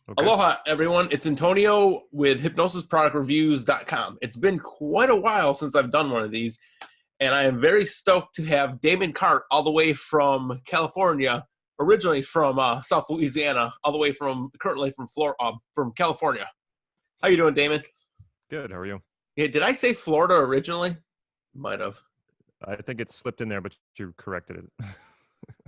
Okay. Aloha, everyone. It's Antonio with hypnosisproductreviews.com. It's been quite a while since I've done one of these, and I am very stoked to have Damon Cart all the way from California, originally from South Louisiana, all the way from currently from from California. How you doing, Damon? Good. How are you? Yeah, did I say Florida originally? Might have. I think it slipped in there, but you corrected it.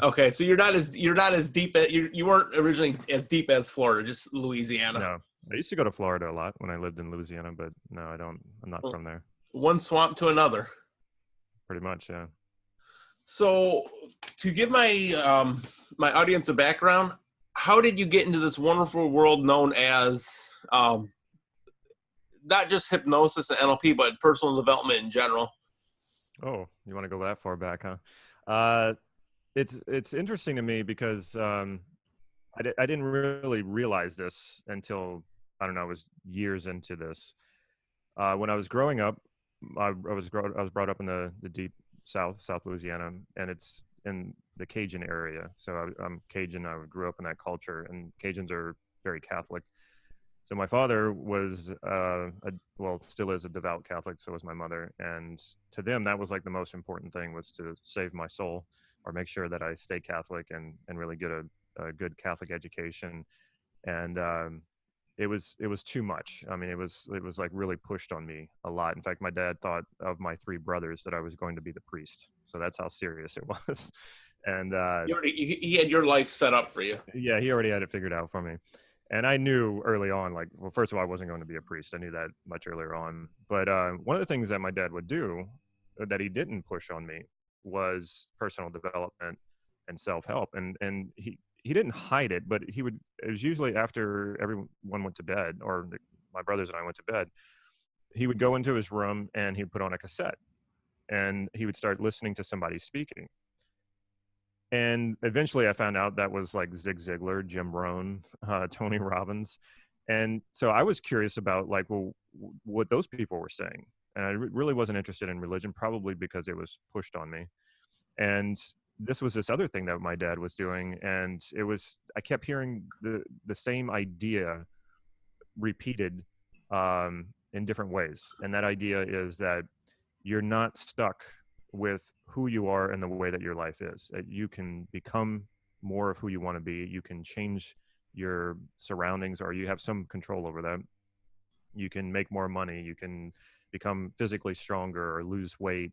Okay, so you're not as deep as you weren't originally as deep as Florida, just Louisiana. No, I used to go to Florida a lot when I lived in Louisiana, but no, I don't. I'm not Well, from there. one swamp to another. Pretty much, yeah. So, to give my audience a background, how did you get into this wonderful world known as not just hypnosis and NLP, but personal development in general? Oh, you want to go that far back, huh? Uh, it's interesting to me because I didn't really realize this until I don't know. I was years into this. When I was growing up, I was brought up in the deep South Louisiana, and it's in the Cajun area. So I'm Cajun. I grew up in that culture, and Cajuns are very Catholic. So my father was, well, still is a devout Catholic. So was my mother, and to them, that was like the most important thing was to save my soul, or make sure that I stay Catholic and really get a good Catholic education. And it was too much. I mean, it was like really pushed on me a lot. In fact, my dad thought of my three brothers that I was going to be the priest. So that's how serious it was. And He had your life set up for you. yeah, he already had it figured out for me. And I knew early on, like, well, first of all, I wasn't going to be a priest. I knew that much earlier on. But one of the things that my dad would do that he didn't push on me was personal development and self-help. And he didn't hide it, but it was usually after everyone went to bed, or my brothers and I went to bed, he would go into his room and he'd put on a cassette and he would start listening to somebody speaking. And eventually I found out that was like Zig Ziglar, Jim Rohn, Tony Robbins. And so I was curious about like, well, what those people were saying. And I really wasn't interested in religion, probably because it was pushed on me. And this was this other thing that my dad was doing. And I kept hearing the same idea repeated in different ways. And that idea is that you're not stuck with who you are and the way that your life is. You can become more of who you want to be. You can change your surroundings, or you have some control over that. You can make more money. You can become physically stronger or lose weight.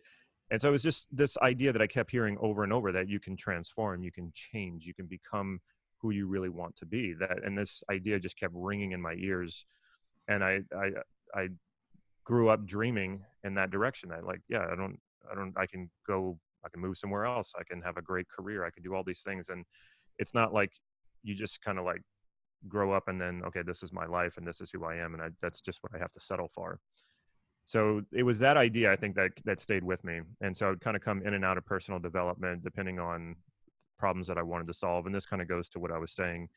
And so it was just this idea that I kept hearing over and over, that you can transform, you can change, you can become who you really want to be. And this idea just kept ringing in my ears. And I grew up dreaming in that direction. I can move somewhere else. I can have a great career. I can do all these things. And it's not like you just kind of like grow up and then, okay, this is my life and this is who I am. And that's just what I have to settle for. So it was that idea, I think, that stayed with me. And so I would kind of come in and out of personal development depending on problems that I wanted to solve. And this kind of goes to what I was saying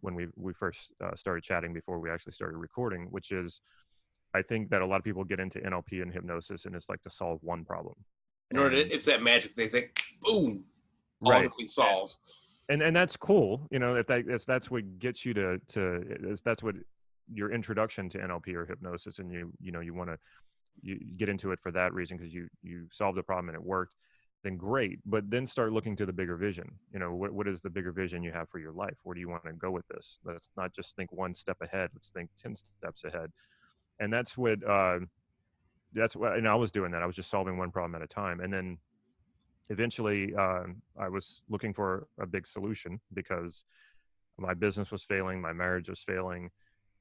when we first started chatting before we actually started recording, which is, I think that a lot of people get into NLP and hypnosis and it's like to solve one problem. It's that magic. They think, boom, all Right. can be solved. And that's cool, if that's what gets you if that's what your introduction to NLP or hypnosis, and you want to you get into it for that reason because you solved the problem and it worked, then great. But then start looking to the bigger vision. What is the bigger vision you have for your life? Where do you want to go with this? Let's not just think one step ahead. Let's think 10 steps ahead. And that's what and I was doing that. I was just solving one problem at a time. And then eventually I was looking for a big solution because my business was failing. My marriage was failing.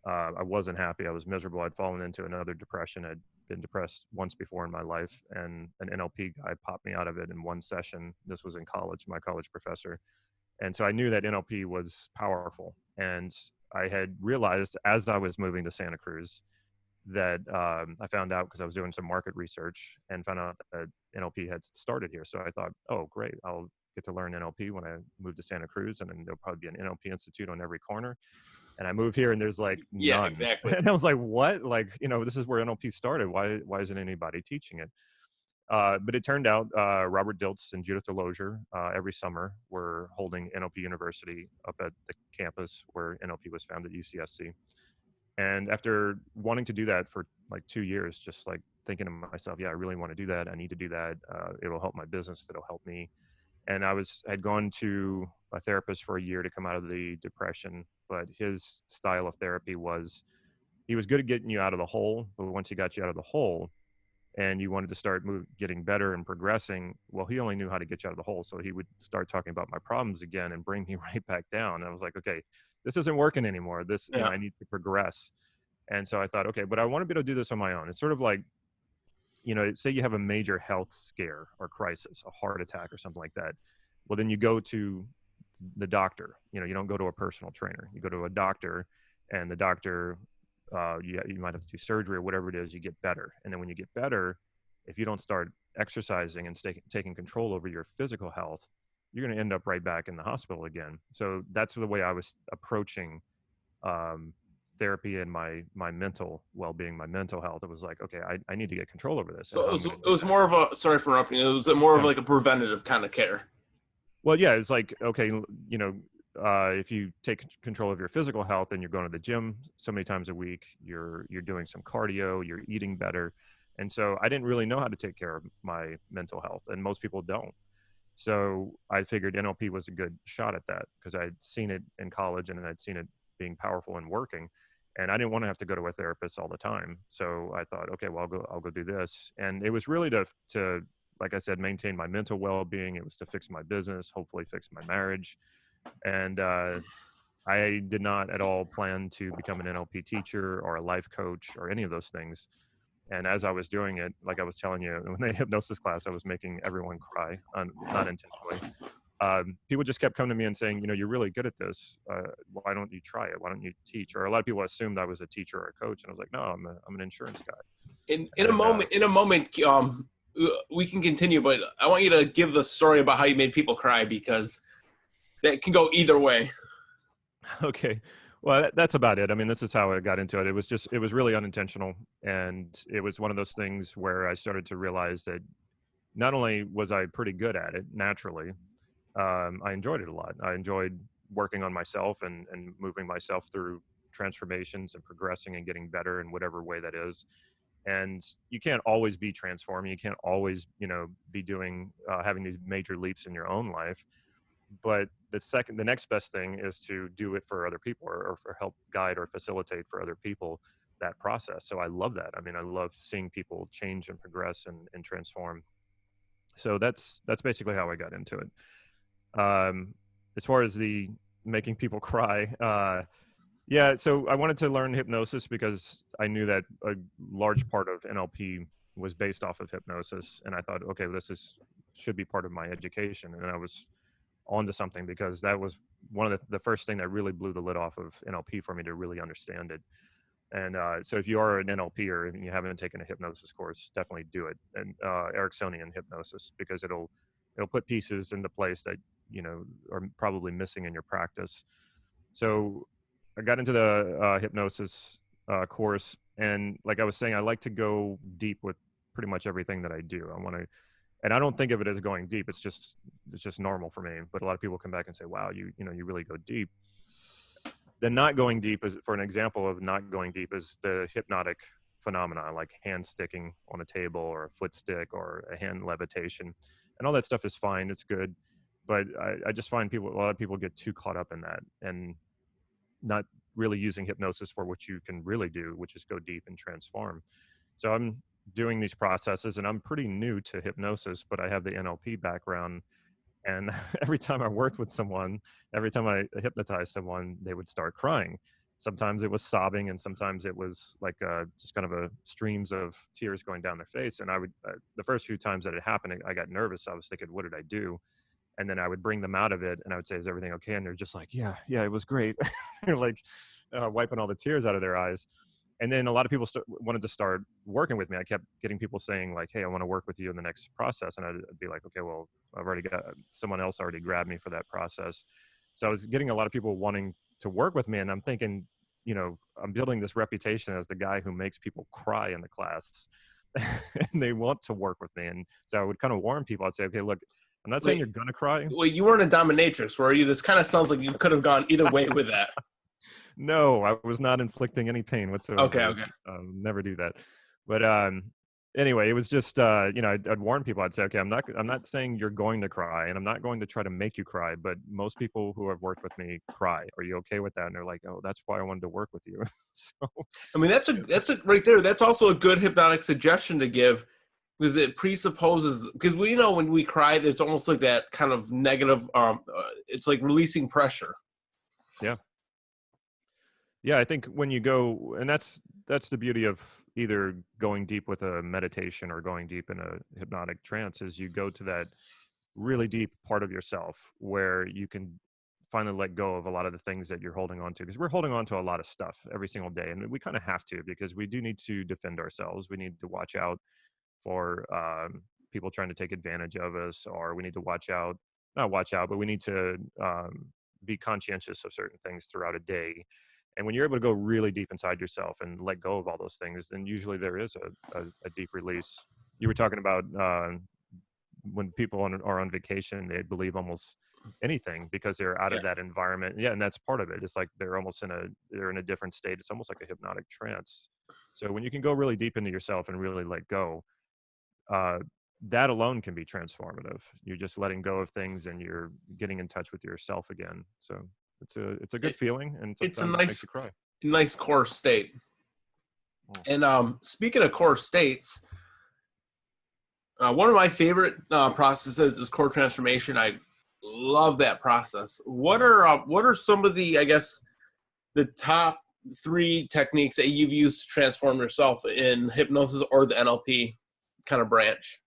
I wasn't happy. I was miserable. I'd fallen into another depression. I'd been depressed once before in my life. And an NLP guy popped me out of it in one session. This was in college, my college professor. And so I knew that NLP was powerful. And I had realized as I was moving to Santa Cruz that I found out because I was doing some market research and found out that NLP had started here. So I thought, oh, great, I'll get to learn NLP when I move to Santa Cruz, and then there'll probably be an NLP institute on every corner. And I moved here and there's like Yeah, none. exactly. And I was like, what? Like, this is where NLP started. Why isn't anybody teaching it? But it turned out Robert Dilts and Judith Delosier every summer were holding NLP University up at the campus where NLP was founded at UCSC. And after wanting to do that for like 2 years, just like thinking to myself, yeah, I really want to do that. I need to do that. It'll help my business. It'll help me. And had gone to a therapist for a year to come out of the depression, but his style of therapy was he was good at getting you out of the hole, but once he got you out of the hole and you wanted to start getting better and progressing, well, he only knew how to get you out of the hole. So he would start talking about my problems again and bring me right back down. And I was like, okay, this isn't working anymore. This, Yeah. I need to progress. And so I thought, okay, but I want to be able to do this on my own. It's sort of like, say you have a major health scare or crisis, a heart attack or something like that. Well, then you go to the doctor. You don't go to a personal trainer. You go to a doctor, and the doctor, you might have to do surgery or whatever it is. You get better, and then when you get better, if you don't start exercising and taking control over your physical health, you're going to end up right back in the hospital again. So that's the way I was approaching therapy and my mental well-being, my mental health. It was like, okay, I need to get control over this. So it was more of a, sorry for interrupting, it was more of like a preventative kind of care. Well, yeah, it's like, okay, if you take control of your physical health and you're going to the gym so many times a week, you're doing some cardio, you're eating better. And so I didn't really know how to take care of my mental health, and most people don't. So I figured NLP was a good shot at that because I'd seen it in college and I'd seen it being powerful and working. And I didn't want to have to go to a therapist all the time. So I thought, okay, well, I'll go do this. And it was really to like I said, maintain my mental well-being. It was to fix my business, hopefully fix my marriage. And I did not at all plan to become an NLP teacher or a life coach or any of those things. And as I was doing it, like I was telling you, in the hypnosis class, I was making everyone cry, not intentionally. People just kept coming to me and saying, you're really good at this. Why don't you try it? Why don't you teach? Or a lot of people assumed I was a teacher or a coach. And I was like, no, I'm an insurance guy. In a moment, we can continue, but I want you to give the story about how you made people cry, because that can go either way. Okay. Well, that's about it. I mean, this is how I got into it. It was really unintentional. And it was one of those things where I started to realize that not only was I pretty good at it naturally, I enjoyed it a lot. I enjoyed working on myself and moving myself through transformations and progressing and getting better in whatever way that is. And you can't always be transforming. You can't always, be doing, having these major leaps in your own life. But the next best thing is to do it for other people or for help guide or facilitate for other people that process. So I love that. I mean, I love seeing people change and progress and transform. So that's basically how I got into it. As far as the making people cry, yeah, so I wanted to learn hypnosis because I knew that a large part of NLP was based off of hypnosis, and I thought, okay, should be part of my education, and I was onto something because that was one of the first thing that really blew the lid off of NLP for me to really understand it. And so if you are an NLPer and you haven't taken a hypnosis course, definitely do it. And Ericksonian hypnosis, because it'll put pieces into place that are probably missing in your practice. So I got into the hypnosis course, and like I was saying, I like to go deep with pretty much everything that I do. And I don't think of it as going deep. It's just normal for me. But a lot of people come back and say, "Wow, you really go deep." The not going deep is, for an example of not going deep, is the hypnotic phenomena, like hand sticking on a table or a foot stick or a hand levitation, and all that stuff is fine. It's good, but I just find a lot of people get too caught up in that and not really using hypnosis for what you can really do, which is go deep and transform. So I'm doing these processes, and I'm pretty new to hypnosis, but I have the NLP background. And every time I worked with someone, every time I hypnotized someone, they would start crying. Sometimes it was sobbing, and sometimes it was like just kind of a streams of tears going down their face. And I would, the first few times that it happened, I got nervous. I was thinking, what did I do? And then I would bring them out of it, and I would say, is everything okay? And they're just like, yeah, it was great. They're like wiping all the tears out of their eyes. And then a lot of people wanted to start working with me. I kept getting people saying like, hey, I want to work with you in the next process. And I'd be like, okay, well, I've already got someone else already grabbed me for that process. So I was getting a lot of people wanting to work with me. And I'm thinking, I'm building this reputation as the guy who makes people cry in the class. and they want to work with me. And so I would kind of warn people. I'd say, okay, look, I'm not saying Wait, you're gonna cry. wait, you weren't a dominatrix, were you? This kind of sounds like you could have gone either way with that. No, I was not inflicting any pain Okay, whatsoever. okay. Never do that. But anyway, it was just I'd warn people. I'd say, okay, I'm not saying you're going to cry, and I'm not going to try to make you cry. But most people who have worked with me cry. Are you okay with that? And they're like, oh, that's why I wanted to work with you. So I mean, that's a right there. That's also a good hypnotic suggestion to give because it presupposes because we know when we cry, there's almost like that kind of negative. It's like releasing pressure. yeah. Yeah, I think when you go, and that's the beauty of either going deep with a meditation or going deep in a hypnotic trance, is you go to that really deep part of yourself where you can finally let go of a lot of the things that you're holding on to, because we're holding on to a lot of stuff every single day, and we kind of have to, because we do need to defend ourselves. We need to watch out for people trying to take advantage of us, or we need to watch out, not watch out, but we need to be conscientious of certain things throughout a day. And when you're able to go really deep inside yourself and let go of all those things, then usually there is a deep release. You were talking about when people are on vacation, they believe almost anything because they're out Yeah. of that environment. Yeah, and that's part of it. It's like they're almost they're in a different state. It's almost like a hypnotic trance. So when you can go really deep into yourself and really let go, uh, that alone can be transformative. You're just letting go of things and you're getting in touch with yourself again. So it's a good It, feeling, and it's a sometimes it makes you cry. nice core state. Mm. And speaking of core states, one of my favorite processes is core transformation. I love that process. What are some of the, I guess, the top 3 techniques that you've used to transform yourself in hypnosis or the NLP kind of branch?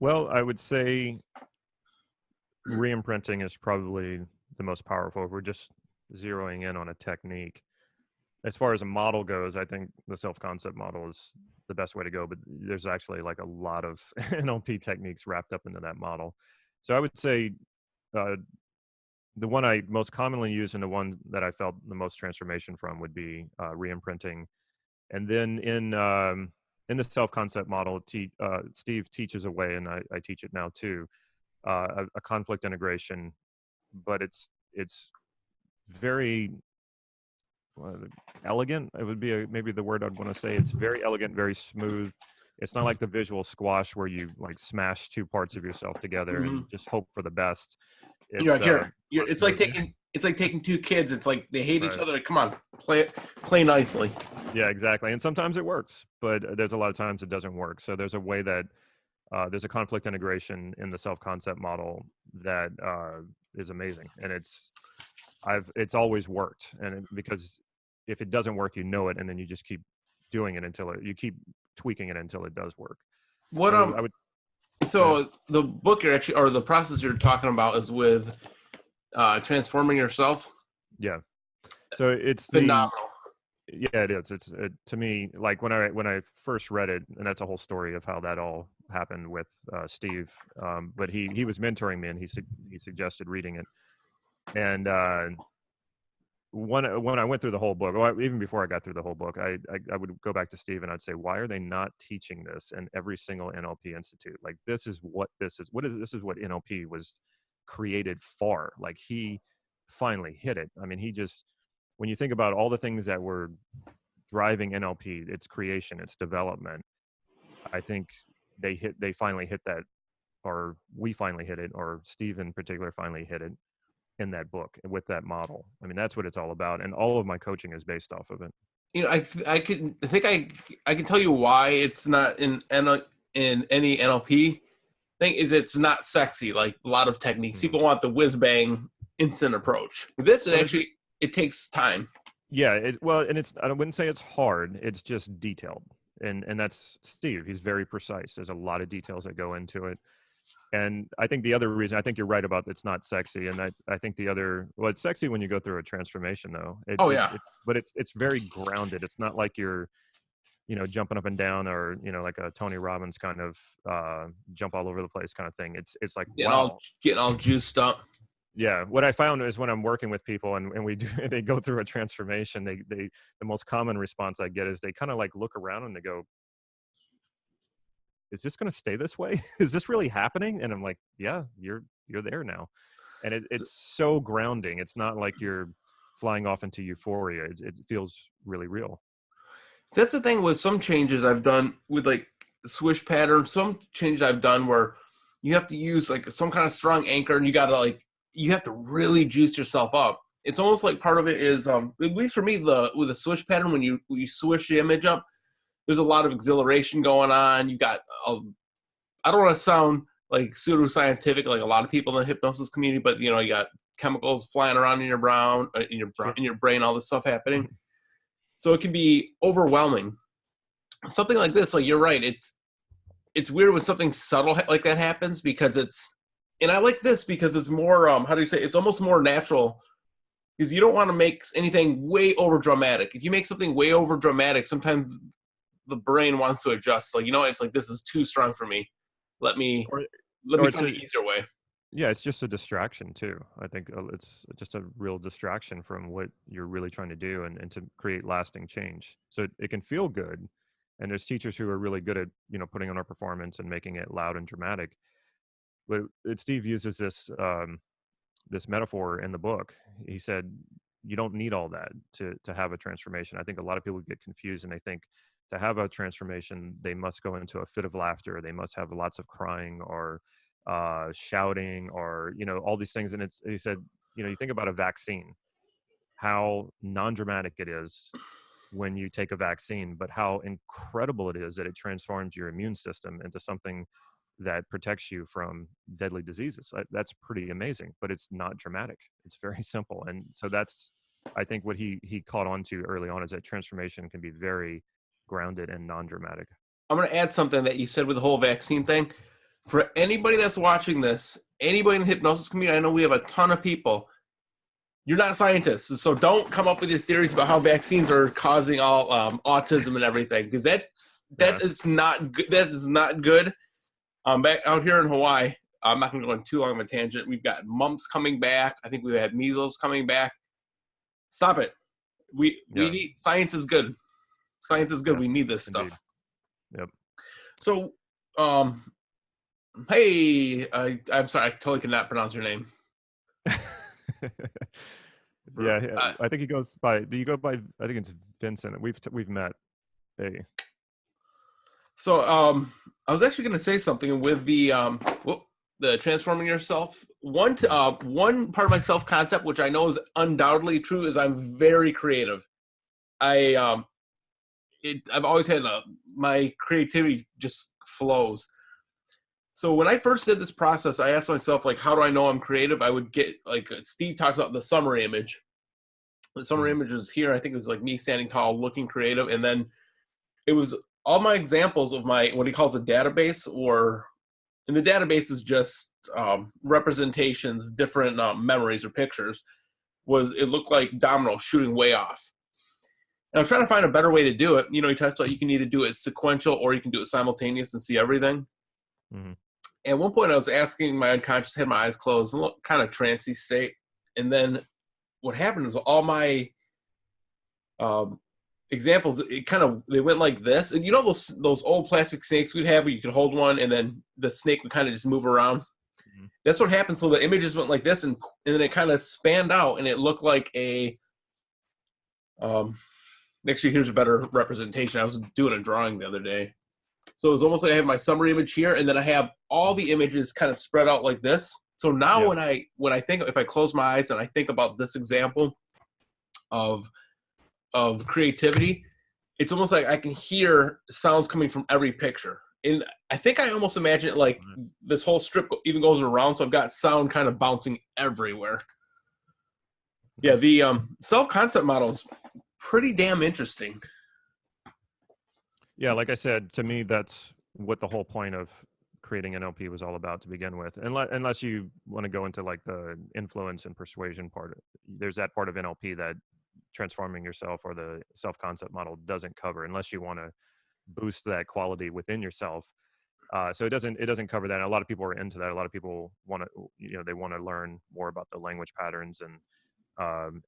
Well, I would say re-imprinting is probably the most powerful. If we're just zeroing in on a technique. As far as a model goes, I think the self-concept model is the best way to go, but there's actually like a lot of NLP techniques wrapped up into that model. So I would say uh, the one I most commonly use and the one that I felt the most transformation from would be re-imprinting. And then in the self-concept model, Steve teaches a way, and I teach it now too, a conflict integration, but it's very elegant. It would be maybe the word I'd want to say. It's very elegant, very smooth. It's not like the visual squash where you like smash 2 parts of yourself together Mm-hmm. and just hope for the best. You're It's like here. a lot It's like smoother. taking 2 kids. It's like they hate each Right. other. Come on, play nicely. Yeah, exactly. And sometimes it works, but there's a lot of times it doesn't work. So there's a way that there's a conflict integration in the self-concept model that is amazing, and it's always worked. Because if it doesn't work, you know it, and then you just keep doing it you keep tweaking it until it does work. What So I would go ahead. So the book you're actually, or the process you're talking about, is with transforming yourself. Yeah. So it's Phenomenal. yeah, it is. To me, like when I first read it, and that's a whole story of how that all happened with Steve. But he was mentoring me, and he suggested reading it. And when I went through the whole book, well, even before I got through the whole book, I would go back to Steve and I'd say, why are they not teaching this in every single NLP institute? Like this is what NLP was created for. Like he finally hit it. I mean, when you think about all the things that were driving NLP, its creation, its development, I think they finally hit that, or we finally hit it, or Steve in particular finally hit it in that book with that model. I mean, that's what it's all about, and all of my coaching is based off of it. I can tell you why it's not in any NLP thing. Is it's not sexy like a lot of techniques. Mhm. People want the whiz bang instant approach. With this, Well, there's it takes time. yeah, and I wouldn't say it's hard. It's just detailed, and that's Steve. He's very precise. There's a lot of details that go into it. And I think the other reason, I think you're right about it's not sexy. And I think well, it's sexy when you go through a transformation though. Oh yeah. But it's very grounded. It's not like you're, jumping up and down, or, like a Tony Robbins kind of jump all over the place kind of thing. It's like, wow. Getting all juiced up. Yeah. What I found is when I'm working with people and we do, they go through a transformation, the most common response I get is they kind of like look around and they go, is this going to stay this way? Is this really happening? And I'm like, yeah, you're there now. And it's so grounding. It's not like you're flying off into euphoria. It feels really real. So that's the thing with some changes I've done with like swish pattern. Some changes I've done where you have to use like some kind of strong anchor, and you have to really juice yourself up. It's almost like part of it is, at least for me, with a swish pattern, when you swish the image up, there's a lot of exhilaration going on. You got, I don't want to sound like pseudoscientific, like a lot of people in the hypnosis community, but you got chemicals flying around in your Sure. in your brain, all this stuff happening. So it can be overwhelming. Something like this, like you're right, it's weird when something subtle like that happens, because and I like this because it's more, how do you say, it's almost more natural, because you don't want to make anything way over dramatic. If you make something way over dramatic, sometimes the brain wants to adjust. Like, it's like, this is too strong for me. Let me Or it's find an easier way. yeah, it's just a distraction too. I think it's just a real distraction from what you're really trying to do, and to create lasting change. So it can feel good. And there's teachers who are really good at, putting on our performance and making it loud and dramatic. But Steve uses this metaphor in the book. He said, you don't need all that to have a transformation. I think a lot of people get confused, and they think to have a transformation, they must go into a fit of laughter. They must have lots of crying or shouting, or, all these things. And he said, you think about a vaccine, how non-dramatic it is when you take a vaccine, but how incredible it is that it transforms your immune system into something that protects you from deadly diseases. That's pretty amazing, but it's not dramatic. It's very simple. And so that's, I think, what he caught on to early on, is that transformation can be very grounded and non-dramatic. I'm going to add something that you said with the whole vaccine thing. For anybody that's watching this, anybody in the hypnosis community, I know we have a ton of people. You're not scientists, so don't come up with your theories about how vaccines are causing all autism and everything, because that Yeah. is not good. That is not good. Back out here in Hawaii, I'm not going to go on too long of a tangent. We've got mumps coming back. I think we had measles coming back. Stop it. We need, science is good. Science is good. Yes, We need this indeed. stuff. Yep. So, hey, I'm sorry, I totally cannot pronounce your name. Yeah, I think he goes by. Do you go by? I think it's Vincent. We've met. Hey. So, I was actually going to say something with the transforming yourself. One part of my self concept, which I know is undoubtedly true, is I'm very creative. I've always had my creativity just flows. So when I first did this process, I asked myself, like, how do I know I'm creative? I would get, like, Steve talks about the summary image. The summary image is here. I think it was like me standing tall, looking creative. And then it was all my examples of my, what he calls a database, and the database is just representations, different memories or pictures. It looked like domino shooting way off. And I was trying to find a better way to do it. He talks about you can either do it sequential or you can do it simultaneous and see everything. Mm-hmm. At one point, I was asking my unconscious, had my eyes closed, a little kind of trancy state. And then what happened was all my examples, they went like this. And those old plastic snakes we'd have where you could hold one and then the snake would kind of just move around. Mm-hmm. That's what happened. So the images went like this, and then it kind of spanned out, and it looked like a actually, here's a better representation. I was doing a drawing the other day. So it was almost like I have my summary image here, and then I have all the images kind of spread out like this. So now when I think, if I close my eyes and I think about this example of creativity, it's almost like I can hear sounds coming from every picture. And I think I almost imagine it like this whole strip even goes around, so I've got sound kind of bouncing everywhere. Yeah, the self-concept model is pretty damn interesting. Yeah, like I said, to me, that's what the whole point of creating NLP was all about to begin with. Unless you want to go into like the influence and persuasion part, there's that part of NLP that transforming yourself or the self-concept model doesn't cover, unless you want to boost that quality within yourself. So it doesn't cover that. And a lot of people are into that. A lot of people want to, they want to learn more about the language patterns,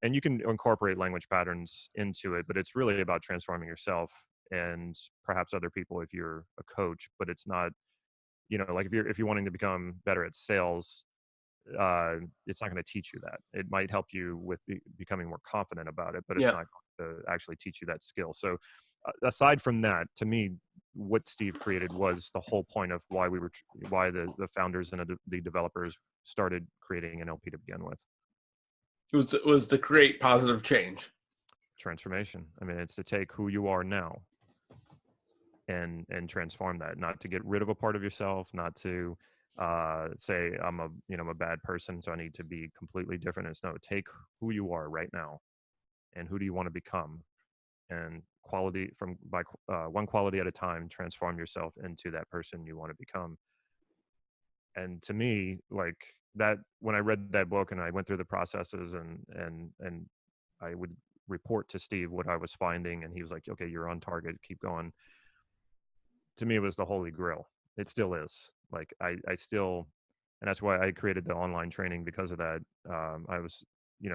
and you can incorporate language patterns into it, but it's really about transforming yourself. and perhaps other people if you're a coach, but it's not, like if you're wanting to become better at sales, it's not going to teach you that. It might help you with becoming more confident about it, but it's Yeah. not going to actually teach you that skill. So aside from that, to me, what Steve created was the whole point of why why the founders and the developers started creating NLP to begin with. It was to create positive change. Transformation. I mean, it's to take who you are now and transform that, not to get rid of a part of yourself, not to say I'm a bad person, so I need to be completely different. It's no, take who you are right now and who do you want to become, and one quality at a time, transform yourself into that person you want to become. And to me, like that, when I read that book and I went through the processes and I would report to Steve what I was finding, and he was like, okay, you're on target, keep going. To me, it was the holy grail. It still is. Like I still, and that's why I created the online training, because of that. I was,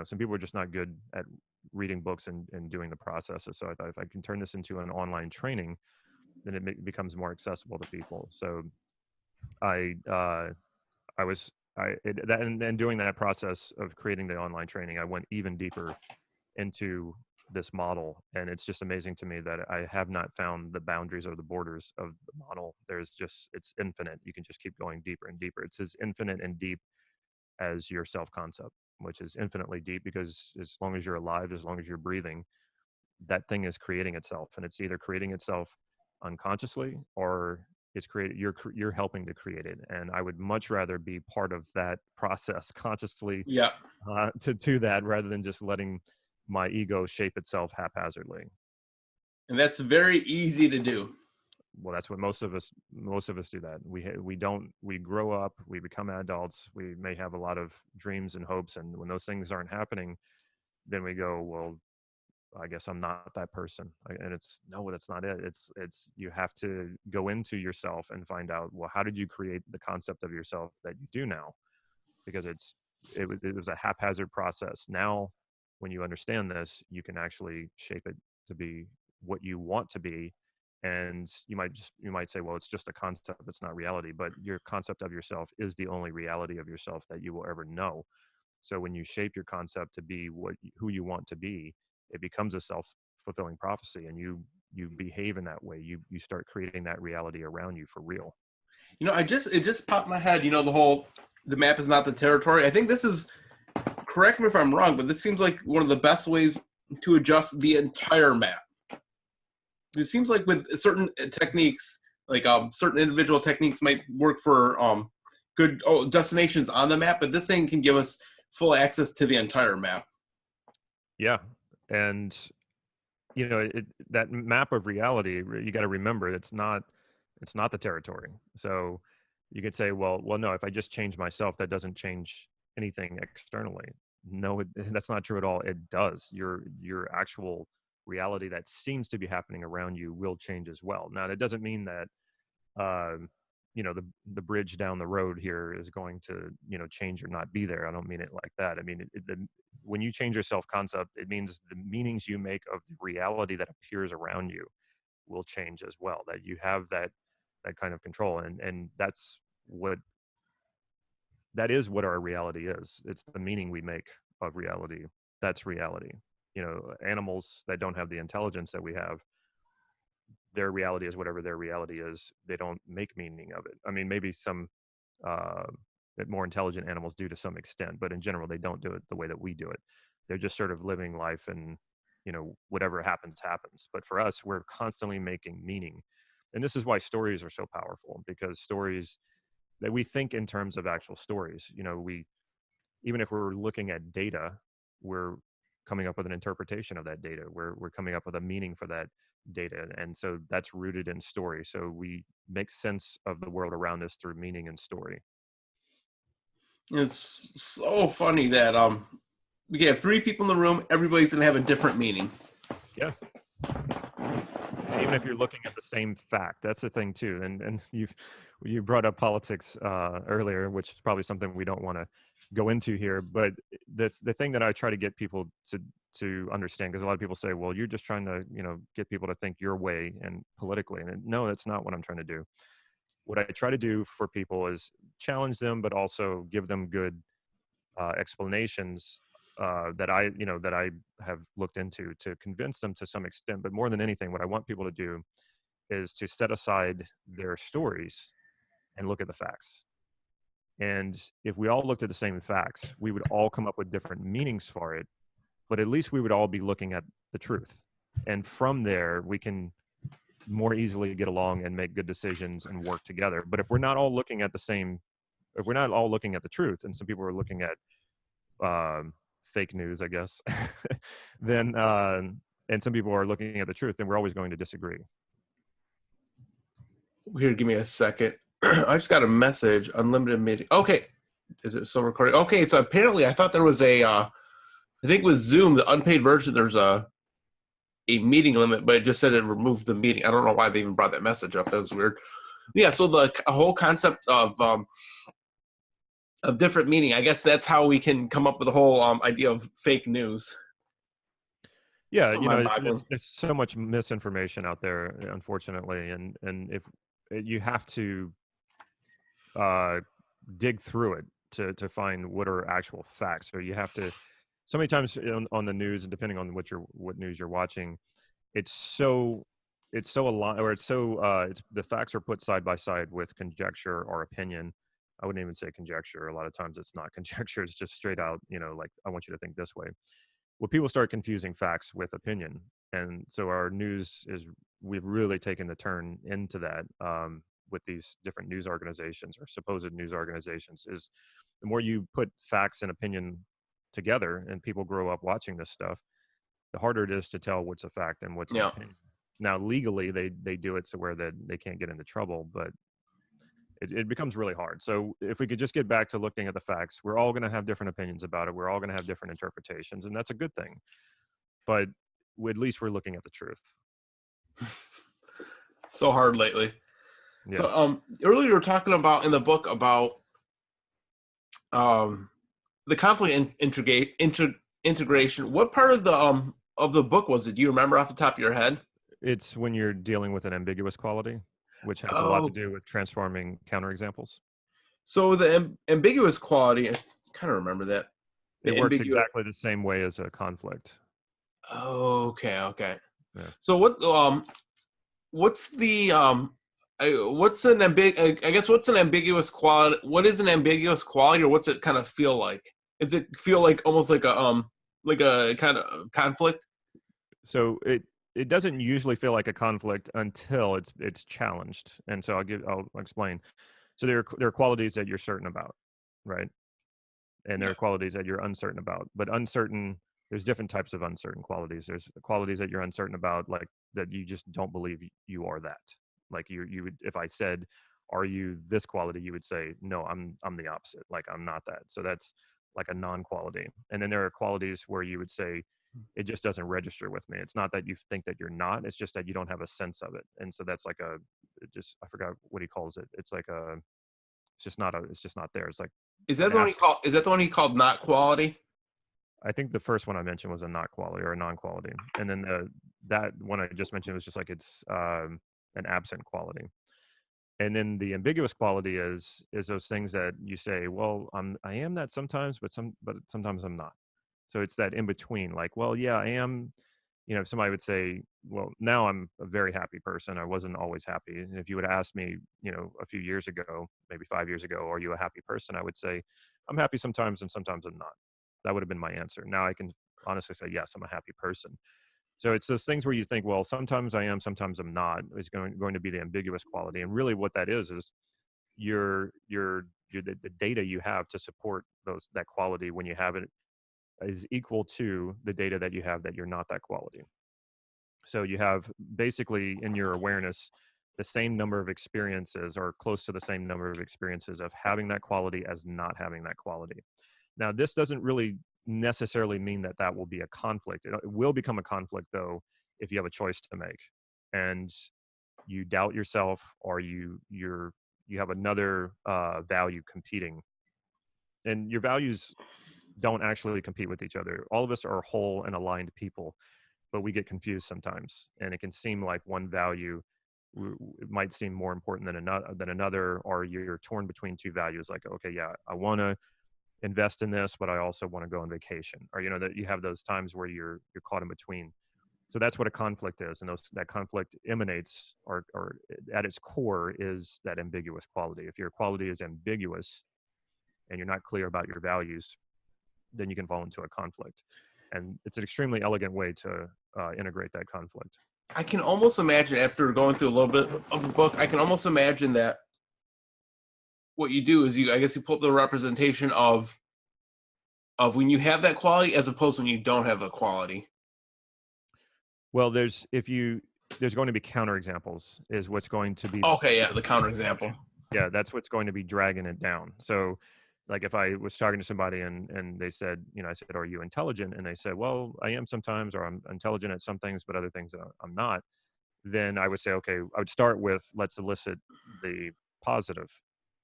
some people are just not good at reading books and doing the processes. So I thought if I can turn this into an online training, then it becomes more accessible to people. So I, I was, that, and doing that process of creating the online training, I went even deeper into this model, and it's just amazing to me that I have not found the boundaries or the borders of the model. It's infinite. You can just keep going deeper and deeper. It's as infinite and deep as your self concept, which is infinitely deep, because as long as you're alive, as long as you're breathing, that thing is creating itself, and it's either creating itself unconsciously or you're helping to create it. And I would much rather be part of that process consciously, Yeah. to do that, rather than just letting my ego shape itself haphazardly. And that's very easy to do. Well, that's what most of us do. That we grow up, we become adults, we may have a lot of dreams and hopes, and when those things aren't happening, then we go, well, I guess I'm not that person. And it's no, that's not it. It's you have to go into yourself and find out, well, how did you create the concept of yourself that you do now? Because it was a haphazard process. Now, when you understand this, you can actually shape it to be what you want to be. And you might say, well, it's just a concept, it's not reality. But your concept of yourself is the only reality of yourself that you will ever know. So when you shape your concept to be who you want to be, it becomes a self-fulfilling prophecy, and you behave in that way. You start creating that reality around you for real. It just popped in my head, the map is not the territory. I think this is, correct me if I'm wrong, but this seems like one of the best ways to adjust the entire map. It seems like with certain techniques, like certain individual techniques might work for good destinations on the map, but this thing can give us full access to the entire map. Yeah. And that map of reality, you got to remember, it's not the territory. So you could say, well, no, if I just change myself, that doesn't change anything externally. No, that's not true at all. It does. Your actual reality that seems to be happening around you will change as well. Now, that doesn't mean that the bridge down the road here is going to change or not be there. I don't mean it like that. I mean when you change your self-concept, it means the meanings you make of the reality that appears around you will change as well. That you have that kind of control, and that is what our reality is. It's the meaning we make of reality. That's reality. Animals that don't have the intelligence that we have, their reality is whatever their reality is. They don't make meaning of it. I mean, maybe some uh, more intelligent animals do to some extent, but in general, they don't do it the way that we do it. They're just sort of living life, and whatever happens, happens. But for us, we're constantly making meaning, and this is why stories are so powerful, because stories that we think in terms of actual stories. We even if we're looking at data, we're coming up with an interpretation of that data. We're coming up with a meaning for that data. And so that's rooted in story. So we make sense of the world around us through meaning and story. It's so funny that we have 3 people in the room, everybody's gonna have a different meaning. Yeah. Even if you're looking at the same fact, that's the thing too. And you brought up politics earlier, which is probably something we don't want to go into here. But the thing that I try to get people to understand, because a lot of people say, well, you're just trying to, get people to think your way and politically. And no, that's not what I'm trying to do. What I try to do for people is challenge them, but also give them good explanations that I have looked into to convince them to some extent. But more than anything, what I want people to do is to set aside their stories and look at the facts. And if we all looked at the same facts, we would all come up with different meanings for it, but at least we would all be looking at the truth. And from there, we can more easily get along and make good decisions and work together. But if we're not all looking at the same, if we're not all looking at the truth, and some people are looking at fake news, I guess, then, and some people are looking at the truth, then we're always going to disagree. Here, give me a second. I just got a message. Unlimited meeting. Okay. Is it still recording? Okay, so apparently I thought there was I think with Zoom, the unpaid version, there's a meeting limit, but it just said it removed the meeting. I don't know why they even brought that message up. That was weird. Yeah, so the whole concept of different meaning, I guess that's how we can come up with the whole idea of fake news. Yeah, So it's so much misinformation out there, unfortunately, and if you have to dig through it to find what are actual facts, or you have to. So many times on the news, and depending on what news you're watching, it's so aligned, or it's the facts are put side by side with conjecture or opinion. I wouldn't even say conjecture. A lot of times it's not conjecture. It's just straight out, like, I want you to think this way. Well, people start confusing facts with opinion. And so our news we've really taken the turn into that, with these different news organizations or supposed news organizations, is the more you put facts and opinion together and people grow up watching this stuff, the harder it is to tell what's a fact and what's an opinion. Now, legally, they do it so where that they can't get into trouble, but it becomes really hard. So if we could just get back to looking at the facts, we're all going to have different opinions about it. We're all going to have different interpretations, and that's a good thing. But at least we're looking at the truth. So hard lately. Yeah. So earlier you were talking about in the book about the conflict integration. What part of the book was it? Do you remember off the top of your head? It's when you're dealing with an ambiguous quality, which has a lot to do with transforming counterexamples. So the ambiguous quality, I kind of remember that. It works exactly the same way as a conflict. Okay. Yeah. So what's an ambiguous quality? What is an ambiguous quality, or what's it kind of feel like? Does it feel like almost like a kind of conflict? So it doesn't usually feel like a conflict until it's challenged. And so I'll explain. So there are qualities that you're certain about, right? And there are qualities that you're uncertain about. But there's different types of uncertain qualities. There's qualities that you're uncertain about, like that you just don't believe you are that. Like you would, if I said, "Are you this quality?" you would say, "No, I'm the opposite. Like I'm not that." So that's like a non-quality. And then there are qualities where you would say, "It just doesn't register with me." It's not that you think that you're not. It's just that you don't have a sense of it. And so that's like I forgot what he calls it. It's like it's just not there. It's like, is that the one he called not quality? I think the first one I mentioned was a not quality or a non-quality, and then that one I just mentioned was just like it's an absent quality. And then the ambiguous quality is those things that you say, well, I am that sometimes, but sometimes I'm not. So it's that in between, like, well, yeah, I am. Somebody would say, well, now I'm a very happy person. I wasn't always happy. And if you would ask me, a few years ago, maybe 5 years ago, are you a happy person? I would say, I'm happy sometimes and sometimes I'm not. That would have been my answer. Now I can honestly say, yes, I'm a happy person. So it's those things where you think, well, sometimes I am, sometimes I'm not, is going to be the ambiguous quality. And really what that is the data you have to support that quality when you have it is equal to the data that you have that you're not that quality. So you have basically in your awareness the same number of experiences, or close to the same number of experiences, of having that quality as not having that quality. Now, this doesn't really necessarily mean that will be a conflict. It will become a conflict, though, if you have a choice to make and you doubt yourself, or you have another value competing. And your values don't actually compete with each other. All of us are whole and aligned people, but we get confused sometimes, and it can seem like one value it might seem more important than another, or you're torn between two values. Like, okay, yeah, I want to invest in this, but I also want to go on vacation, or that you have those times where you're caught in between. So that's what a conflict is, and that conflict emanates, or at its core is that ambiguous quality. If your quality is ambiguous and you're not clear about your values, then you can fall into a conflict. And it's an extremely elegant way to integrate that conflict. I can almost imagine, after going through a little bit of the book, I can almost imagine that what you do is I guess you pull up the representation of when you have that quality as opposed to when you don't have the quality. Well, there's going to be counterexamples is what's going to be. Okay, yeah, the counterexample. Yeah, that's what's going to be dragging it down. So like if I was talking to somebody and they said, I said, are you intelligent? And they said, well, I am sometimes, or I'm intelligent at some things, but other things I'm not. Then I would say, okay, I would start with, let's elicit the positive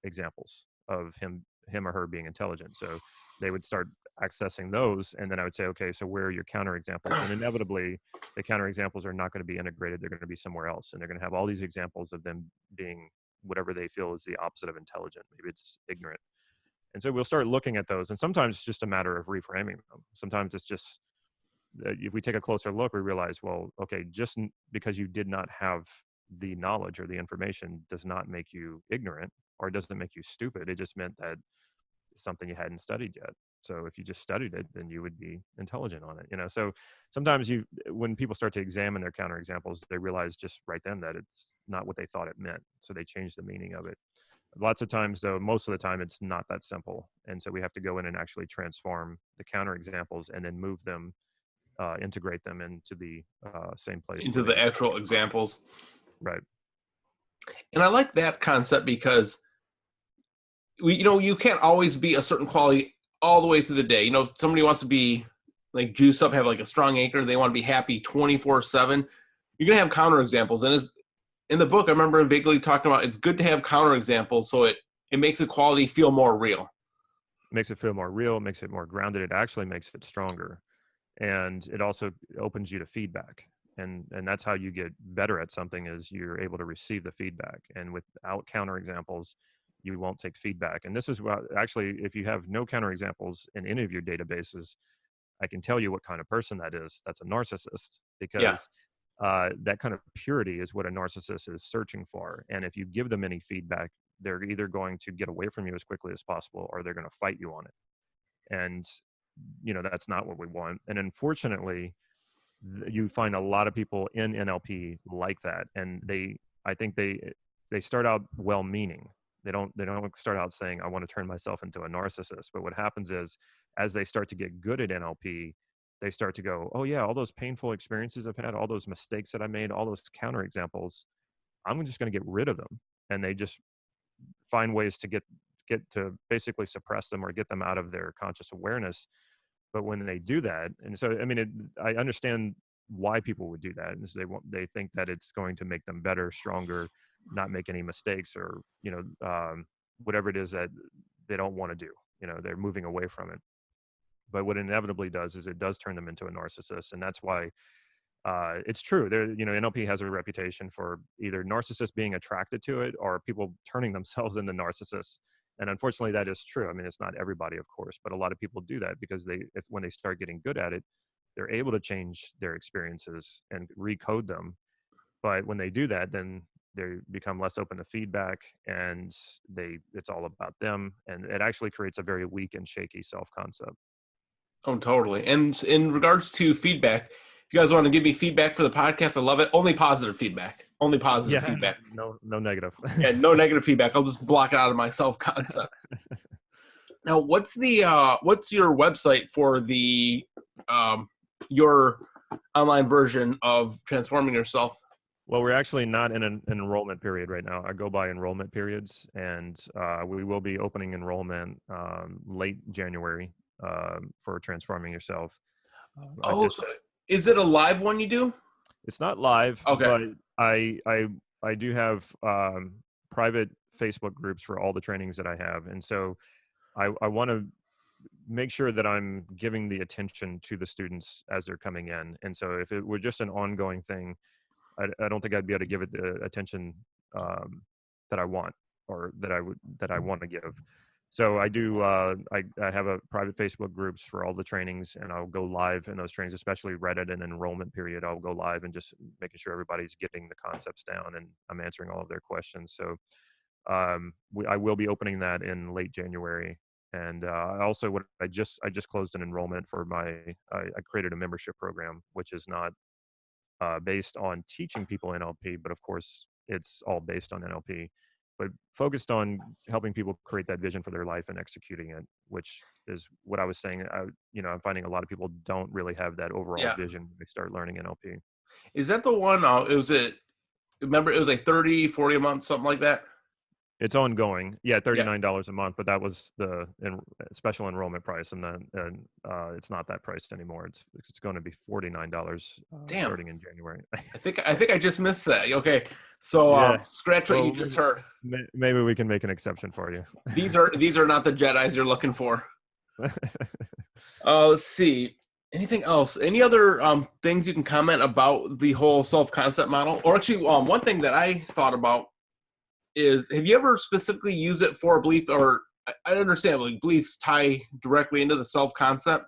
examples of him or her being intelligent. So they would start accessing those. And then I would say, okay, so where are your counterexamples? And inevitably the counterexamples are not going to be integrated. They're going to be somewhere else. And they're going to have all these examples of them being whatever they feel is the opposite of intelligent. Maybe it's ignorant. And so we'll start looking at those. And sometimes it's just a matter of reframing them. Sometimes it's just, if we take a closer look, we realize, well, okay, just because you did not have the knowledge or the information does not make you ignorant, or it doesn't make you stupid. It just meant that it's something you hadn't studied yet. So if you just studied it, then you would be intelligent on it. So sometimes when people start to examine their counterexamples, they realize just right then that it's not what they thought it meant. So they change the meaning of it. Lots of times, though, most of the time, it's not that simple. And so we have to go in and actually transform the counterexamples and then move them, integrate them into the same place. Into the actual examples. Right. And I like that concept because you can't always be a certain quality all the way through the day. If somebody wants to be like juice up, have like a strong anchor, they want to be happy 24/7. You're going to have counterexamples. And in the book, I remember vaguely talking about it's good to have counterexamples so it makes a quality feel more real. It makes it feel more real, makes it more grounded. It actually makes it stronger. And it also opens you to feedback. And that's how you get better at something, is you're able to receive the feedback. And without counterexamples, you won't take feedback. And this is what, actually, if you have no counterexamples in any of your databases, I can tell you what kind of person that is. That's a narcissist, because that kind of purity is what a narcissist is searching for. And if you give them any feedback, they're either going to get away from you as quickly as possible, or they're going to fight you on it. And, that's not what we want. And unfortunately, you find a lot of people in NLP like that. And I think they start out well-meaning. They don't start out saying, I want to turn myself into a narcissist. But what happens is, as they start to get good at NLP, they start to go, oh yeah, all those painful experiences I've had, all those mistakes that I made, all those counterexamples, I'm just going to get rid of them. And they just find ways to get to basically suppress them or get them out of their conscious awareness. But when they do that, and so, I mean, I understand why people would do that. And so they think that it's going to make them better, stronger, not make any mistakes, or, whatever it is that they don't want to do, they're moving away from it. But what it inevitably does is it does turn them into a narcissist. And that's why it's true. NLP has a reputation for either narcissists being attracted to it, or people turning themselves into narcissists. And unfortunately, that is true. I mean, it's not everybody, of course, but a lot of people do that because when they start getting good at it, they're able to change their experiences and recode them. But when they do that, then they become less open to feedback, and it's all about them. And it actually creates a very weak and shaky self-concept. Oh, totally. And in regards to feedback, if you guys want to give me feedback for the podcast, I love it. Only positive feedback. Only positive feedback. No negative. Yeah, no negative feedback. I'll just block it out of my self-concept. Now, what's your website for the your online version of Transforming Yourself? Well, we're actually not in an enrollment period right now. I go by enrollment periods, and we will be opening enrollment late January for Transforming Yourself. Is it a live one you do? It's not live, okay. But I do have private Facebook groups for all the trainings that I have, and so I want to make sure that I'm giving the attention to the students as they're coming in. And so if it were just an ongoing thing, I don't think I'd be able to give it the attention that I want, or that I want to give. So I do. I have a private Facebook groups for all the trainings, and I'll go live in those trainings, especially right at an enrollment period. I'll go live and just making sure everybody's getting the concepts down, and I'm answering all of their questions. So I will be opening that in late January. And also, what I just closed an enrollment for I created a membership program, which is not based on teaching people NLP, but of course it's all based on NLP, but focused on helping people create that vision for their life and executing it, which is what I was saying. I'm finding a lot of people don't really have that overall Yeah. vision when they start learning NLP. Is that the one? Remember, it was like 30, 40 a month, something like that? It's ongoing. Yeah, Yeah. $39 a month, but that was the special enrollment price, and it's not that priced anymore. It's going to be $49 Damn. starting in January. I think I just missed that. Okay. So Yeah. scratch what you Well, just heard. maybe we can make an exception for you. These are not the Jedis you're looking for. Let's see. Anything else? Any other things you can comment about the whole self-concept model? Or actually, one thing that I thought about is, have you ever specifically used it for a belief? Or I understand, like, beliefs tie directly into the self-concept.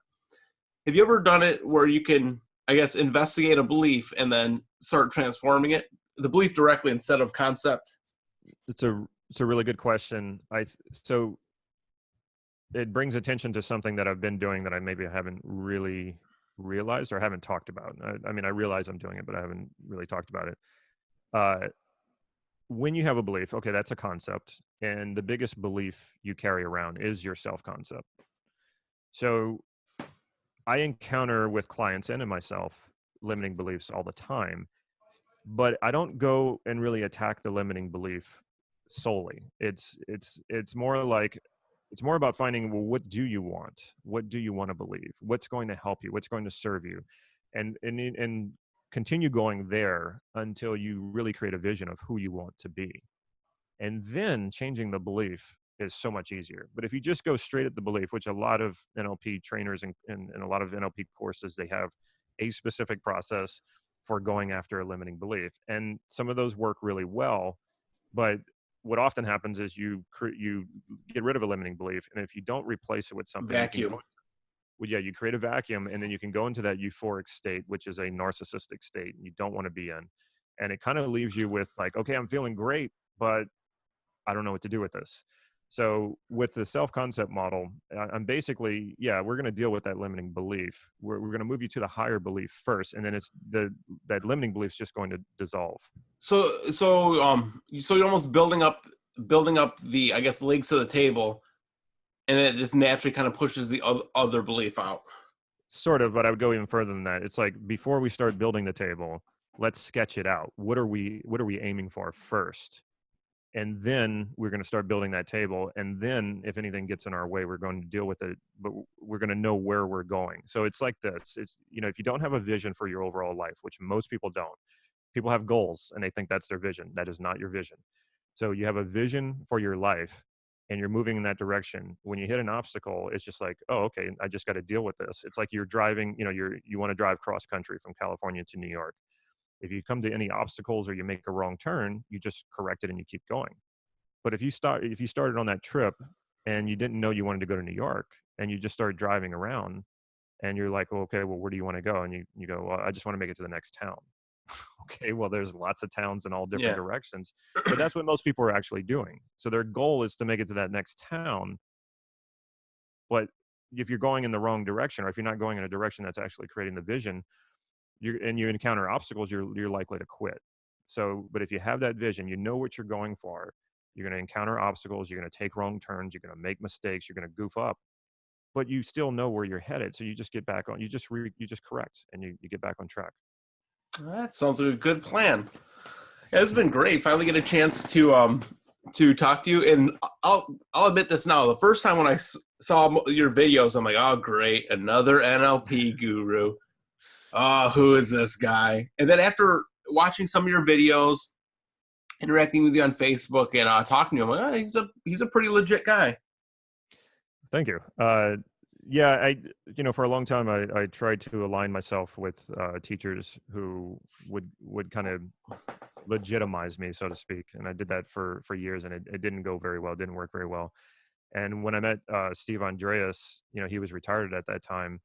Have you ever done it where you can, I guess, investigate a belief and then start transforming it, the belief directly instead of concept? It's a really good question. So it brings attention to something that I've been doing that I maybe haven't really realized or haven't talked about. I mean, I realize I'm doing it, but I haven't really talked about it. When you have a belief, okay, that's a concept, and the biggest belief you carry around is your self-concept. So I encounter with clients and in myself limiting beliefs all the time, but I don't go and really attack the limiting belief solely. It's more like, it's more about finding, well, what do you want? What do you want to believe? What's going to help you? What's going to serve you? And continue going there until you really create a vision of who you want to be. And then changing the belief is so much easier. But if you just go straight at the belief, which a lot of NLP trainers and a lot of NLP courses, they have a specific process for going after a limiting belief. And some of those work really well. But what often happens is you get rid of a limiting belief. And if you don't replace it with something, Vacuum. you create a vacuum, and then you can go into that euphoric state, which is a narcissistic state you don't want to be in. And it kind of leaves you with like, okay, I'm feeling great, but I don't know what to do with this. So with the self-concept model, I'm basically, we're going to deal with that limiting belief. We're going to move you to the higher belief first, and then that limiting belief is just going to dissolve. So you're almost building up the, I guess, legs to the table, and then it just naturally kind of pushes the other belief out. Sort of, but I would go even further than that. It's like, before we start building the table, let's sketch it out. What are we aiming for first? And then we're going to start building that table. And then if anything gets in our way, we're going to deal with it, but we're going to know where we're going. So it's like this. It's, if you don't have a vision for your overall life, which most people don't, people have goals and they think that's their vision. That is not your vision. So you have a vision for your life and you're moving in that direction. When you hit an obstacle, it's just like, oh, okay, I just got to deal with this. It's like you're driving, you want to drive cross country from California to New York. If you come to any obstacles or you make a wrong turn, you just correct it and you keep going. But if you started on that trip and you didn't know you wanted to go to New York and you just started driving around and you're like, well, okay, well, where do you want to go? And you go, well, I just want to make it to the next town. Okay, well, there's lots of towns in all different directions, but that's what most people are actually doing. So their goal is to make it to that next town. But if you're going in the wrong direction, or if you're not going in a direction that's actually creating the vision, you encounter obstacles, you're likely to quit. So, but if you have that vision, you know what you're going for, you're going to encounter obstacles, you're going to take wrong turns, you're going to make mistakes, you're going to goof up, but you still know where you're headed. So you just get back on, you just correct, and you get back on track. That sounds like a good plan. Yeah, it's been great. Finally get a chance to talk to you. And I'll admit this now. The first time when I saw your videos, I'm like, oh, great, another NLP guru. Oh, who is this guy? And then after watching some of your videos, interacting with you on Facebook, and talking to him, I'm like, oh, he's a pretty legit guy. Thank you. Yeah, for a long time, I tried to align myself with teachers who would kind of legitimize me, so to speak, and I did that for years, and it didn't go very well, didn't work very well. And when I met Steve Andreas, he was retired at that time,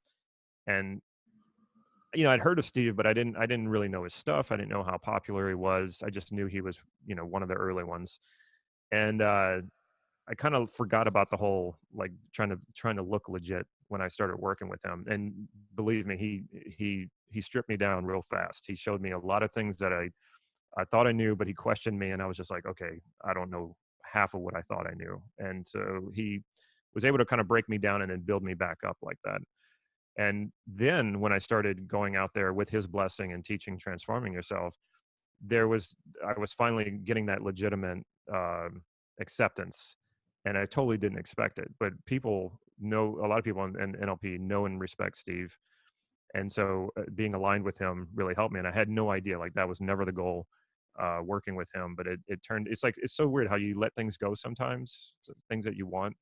and I'd heard of Steve, but I didn't really know his stuff. I didn't know how popular he was. I just knew he was one of the early ones, and I kind of forgot about the whole like trying to look legit when I started working with him. And believe me, he stripped me down real fast. He showed me a lot of things that I thought I knew, but he questioned me, and I was just like, okay, I don't know half of what I thought I knew. And so he was able to kind of break me down and then build me back up like that. And then when I started going out there with his blessing and teaching transforming yourself, I was finally getting that legitimate acceptance, and I totally didn't expect it. But a lot of people in NLP know and respect Steve, and so being aligned with him really helped me. And I had no idea, like that was never the goal, working with him. But it turned. It's so weird how you let things go sometimes, things that you want,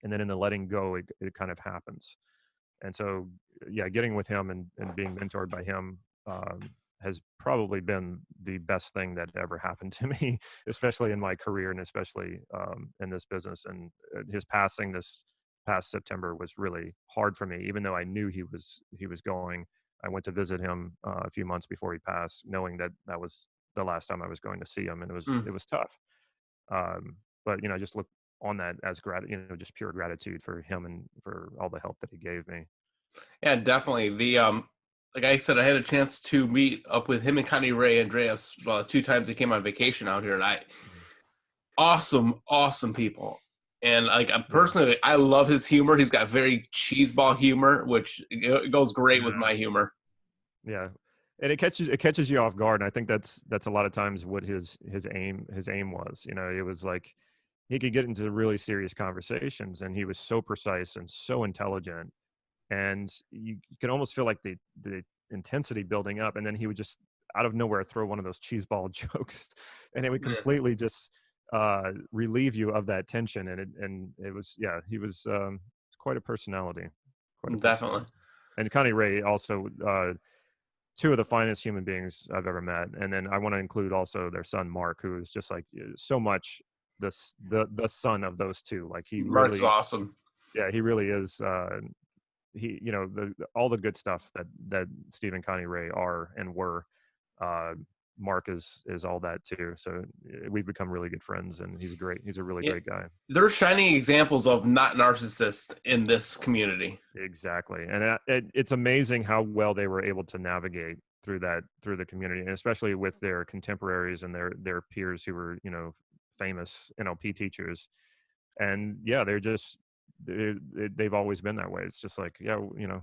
and then in the letting go, it kind of happens. And so, yeah, getting with him and being mentored by him has probably been the best thing that ever happened to me, especially in my career and especially in this business. And his passing this past September was really hard for me, even though I knew he was going. I went to visit him a few months before he passed, knowing that that was the last time I was going to see him, and it Mm. was tough. But I just look on that as just pure gratitude for him and for all the help that he gave me. Yeah, definitely. Like I said, I had a chance to meet up with him and Connie Ray Andreas 2 times. They came on vacation out here, and Mm. awesome, awesome people. And like Yeah. personally, I love his humor. He's got very cheeseball humor, which it goes great with Yeah. my humor. Yeah. And it catches you off guard. And I think that's a lot of times what his aim was. It was like he could get into really serious conversations, and he was so precise and so intelligent, and you could almost feel like the intensity building up, and then he would just out of nowhere throw one of those cheeseball jokes, and it would Yeah, completely just relieve you of that tension. And it was, yeah, he was quite a personality, quite a definitely. personality. And Connie Ray also, two of the finest human beings I've ever met. And then I want to include also their son Mark, who is just like so much the son of those two. Like he Mark's really, awesome. yeah, he really is. He, all the good stuff that Steve and Connie Ray are and were. Uh, Mark is all that too. So we've become really good friends, and he's a really Yeah, great guy. they're shining examples of not narcissists in this community. Exactly, and it's amazing how well they were able to navigate through the community, and especially with their contemporaries and their peers who were famous NLP teachers. And yeah, they've always been that way. It's just like, yeah,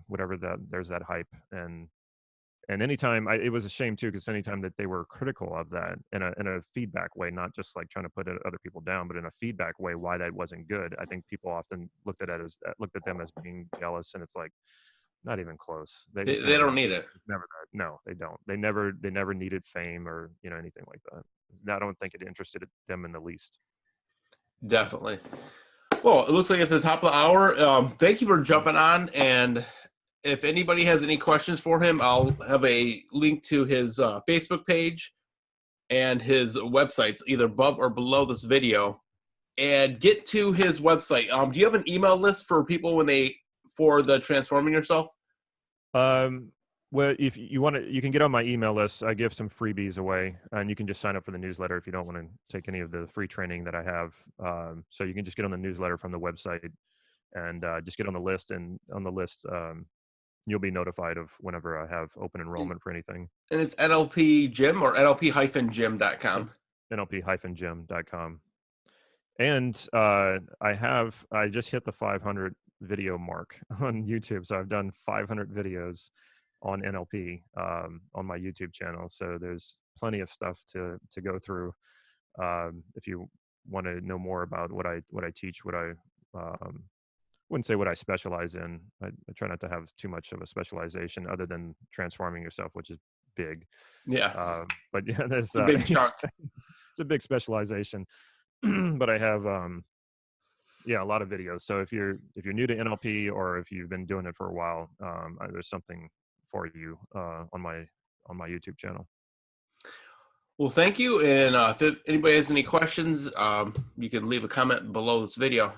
whatever, that there's that hype. And anytime it was a shame too, because anytime that they were critical of that in a feedback way, not just like trying to put other people down, but in a feedback way, why that wasn't good, I think people often looked at them as being jealous, and it's like not even close. They don't need it. It's never that. No, they don't. They never needed fame or anything like that. I don't think it interested them in the least. Definitely. Well, it looks like it's the top of the hour. Thank you for jumping on. And if anybody has any questions for him, I'll have a link to his Facebook page and his websites either above or below this video. And get to his website. Do you have an email list for people for the transforming yourself? Um, well, if you want to, you can get on my email list. I give some freebies away, and you can just sign up for the newsletter if you don't want to take any of the free training that I have. So you can just get on the newsletter from the website, and just get on the list. And on the list, you'll be notified of whenever I have open enrollment for anything. And it's NLP Gym or NLP-gym.com. NLP-gym.com. And I just hit the 500 video mark on YouTube. So I've done 500 videos on NLP on my YouTube channel. So there's plenty of stuff to go through. If you want to know more about what I teach, what I wouldn't say what I specialize in. I try not to have too much of a specialization other than transforming yourself, which is big. Yeah, But yeah, there's it's a big chunk. it's a big specialization. But I have yeah, a lot of videos. So if you're new to NLP, or if you've been doing it for a while, there's something for you on my YouTube channel. Well, thank you. And if anybody has any questions, you can leave a comment below this video.